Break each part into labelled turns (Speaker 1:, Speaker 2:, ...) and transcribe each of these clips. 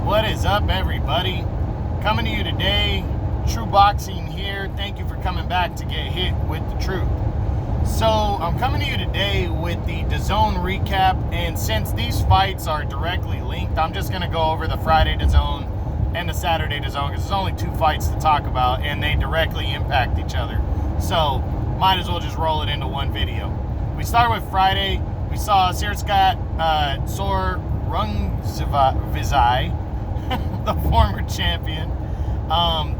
Speaker 1: What is up, everybody? Coming to you today, True Boxing here. Thank you for coming back to get hit with the truth. So I'm coming to you today with the DAZN recap, and since these fights are directly linked, I'm just going to go over the Friday DAZN and the Saturday DAZN because there's only two fights to talk about and they directly impact each other. So might as well just roll it into one video. We start with Friday. We saw Champ Rungsivai, the former champion,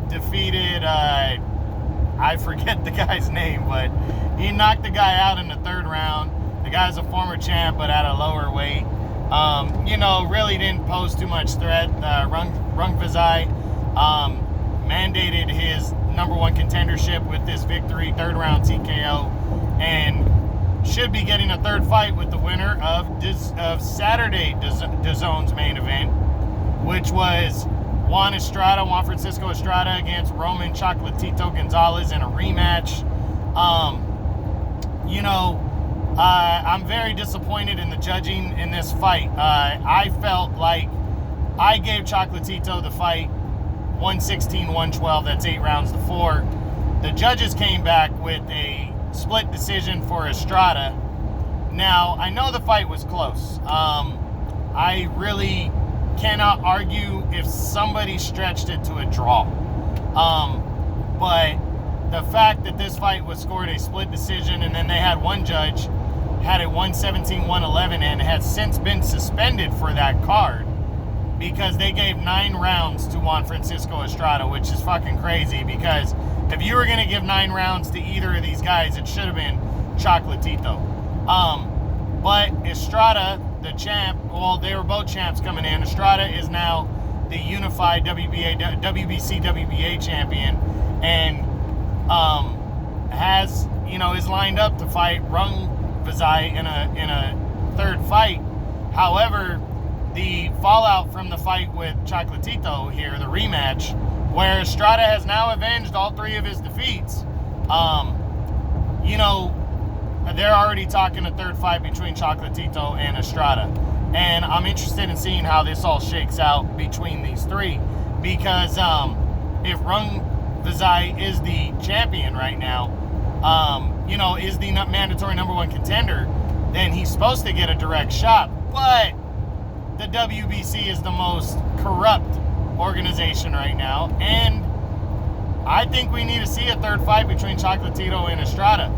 Speaker 1: defeated, I forget the guy's name, but he knocked the guy out in the third round. The guy's a former champ, but at a lower weight. Really didn't pose too much threat. Rungsivai mandated his #1 contendership with this victory, third round TKO, and should be getting a third fight with the winner of Saturday DAZN's main event, which was Juan Francisco Estrada against Roman Choclatito Gonzalez in a rematch. I'm very disappointed in the judging in this fight. I felt like I gave Choclatito the fight 116-112. That's 8 rounds to 4. The judges came back with a split decision for Estrada. Now, I know the fight was close. I really cannot argue if somebody stretched it to a draw. But the fact that this fight was scored a split decision, and then they had one judge had it 117-111 and has since been suspended for that card because they gave 9 rounds to Juan Francisco Estrada, which is fucking crazy, because if you were going to give 9 rounds to either of these guys, it should have been Choclatito. But Estrada, the champ, well, they were both champs coming in. Estrada is now the unified WBC WBA champion, and is lined up to fight Rungsivai in a third fight. However, the fallout from the fight with Choclatito here, the rematch, where Estrada has now avenged all 3 of his defeats, they're already talking a third fight between Choclatito and Estrada. And I'm interested in seeing how this all shakes out between these 3, because if Rungsivai is the champion right now, is the mandatory #1 contender, then he's supposed to get a direct shot. But the WBC is the most corrupt organization right now, and I think we need to see a third fight between Choclatito and Estrada.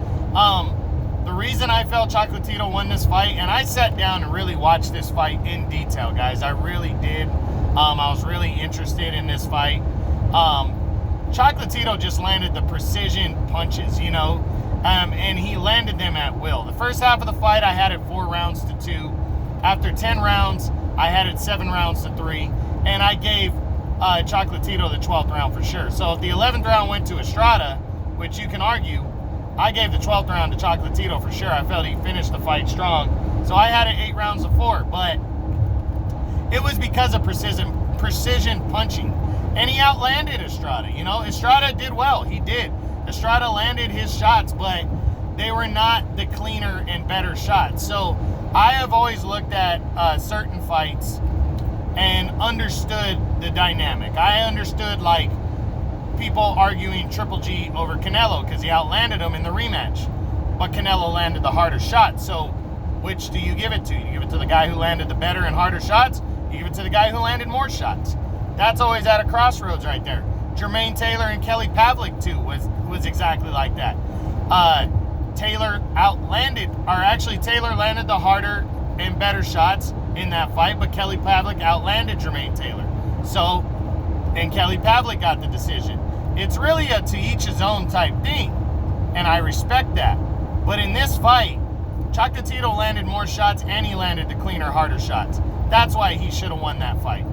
Speaker 1: The reason I felt Choclatito won this fight, and I sat down and really watched this fight in detail, guys. I really did. I was really interested in this fight. Choclatito just landed the precision punches, and he landed them at will. The first half of the fight, I had it 4 rounds to 2. After 10 rounds, I had it 7 rounds to 3, and I gave Choclatito the 12th round for sure. So if the 11th round went to Estrada, which you can argue, I gave the 12th round to Choclatito for sure. I felt he finished the fight strong. So I had it 8 rounds to 4, but it was because of precision punching. And he outlanded Estrada. Estrada did well. He did. Estrada landed his shots, but they were not the cleaner and better shots. So I have always looked at certain fights and understood the dynamic. I understood, like, people arguing Triple G over Canelo because he outlanded him in the rematch, but Canelo landed the harder shot. So which do you give it to? You give it to the guy who landed the better and harder shots? You give it to the guy who landed more shots? That's always at a crossroads right there. Jermaine Taylor and Kelly Pavlik too was exactly like that. Taylor landed the harder and better shots in that fight, but Kelly Pavlik outlanded Jermaine Taylor. So, and Kelly Pavlik got the decision. It's really a to each his own type thing, and I respect that. But in this fight, Choclatito landed more shots and he landed the cleaner, harder shots. That's why he should have won that fight.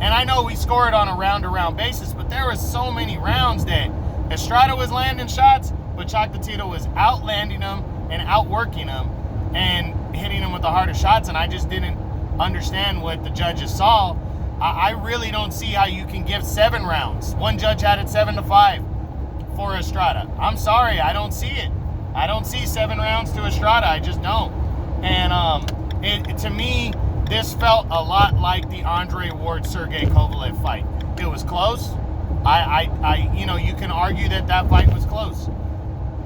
Speaker 1: And I know we scored on a round-to-round basis, but there was so many rounds that Estrada was landing shots, but Choclatito was outlanding them and outworking them and hitting them with the harder shots, and I just didn't understand what the judges saw. I really don't see how you can give 7 rounds. One judge had it 7-5 for Estrada. I'm sorry, I don't see it. I don't see 7 rounds to Estrada. I just don't. And to me, this felt a lot like the Andre Ward-Sergey Kovalev fight. It was close. You know, you can argue that fight was close.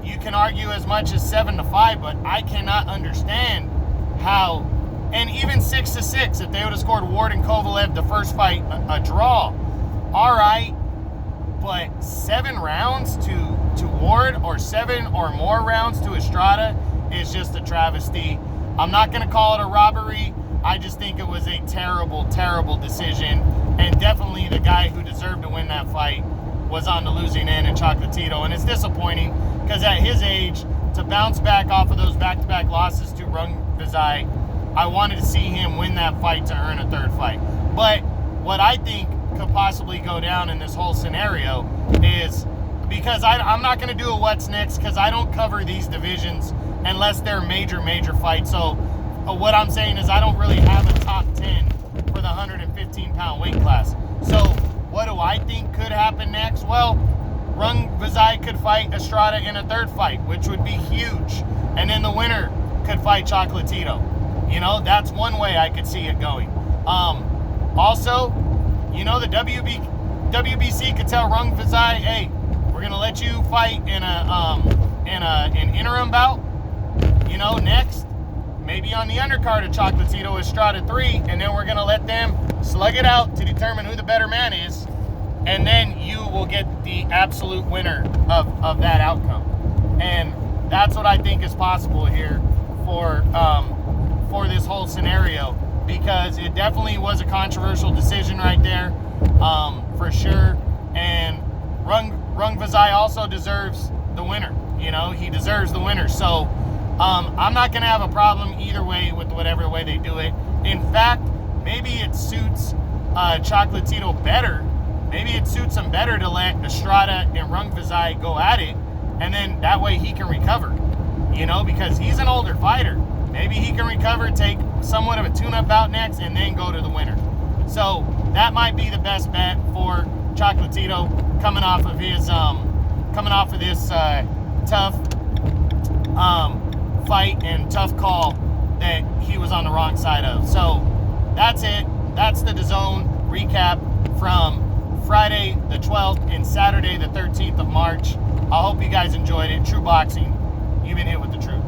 Speaker 1: You can argue as much as 7-5, but I cannot understand how, and even 6-6, if they would have scored Ward and Kovalev the first fight a draw, all right, but 7 rounds to Ward or 7 or more rounds to Estrada is just a travesty. I'm not going to call it a robbery. I just think it was a terrible, terrible decision, and definitely the guy who deserved to win that fight was on the losing end in Choclatito, and it's disappointing because at his age, to bounce back off of those back-to-back losses to Rungsivai, I wanted to see him win that fight to earn a 3rd fight. But what I think could possibly go down in this whole scenario is, because I'm not going to do a what's next because I don't cover these divisions unless they're major fights. So what I'm saying is I don't really have a top 10 for the 115-pound weight class. So what do I think could happen next? Well, Rungsivai could fight Estrada in a 3rd fight, which would be huge. And then the winner could fight Choclatito. You know, that's one way I could see it going. Also, you know, the WBC could tell Rungsivai, hey, we're gonna let you fight in an interim bout. You know, next, maybe on the undercard of Choclatito Estrada 3, and then we're gonna let them slug it out to determine who the better man is, and then you will get the absolute winner of that outcome. And that's what I think is possible here for this whole scenario, because it definitely was a controversial decision right there, for sure. And Rungsivai also deserves the winner. You know, he deserves the winner. So I'm not going to have a problem either way with whatever way they do it. In fact, maybe it suits Choclatito better. Maybe it suits him better to let Estrada and Rungsivai go at it, and then that way he can recover. You know, because he's an older fighter. Maybe he can recover, take somewhat of a tune-up bout next, and then go to the winner. So that might be the best bet for Choclatito coming off of his this tough fight and tough call that he was on the wrong side of. So that's it. That's the DAZN recap from Friday the 12th and Saturday the 13th of March. I hope you guys enjoyed it. True Boxing, you've been hit with the truth.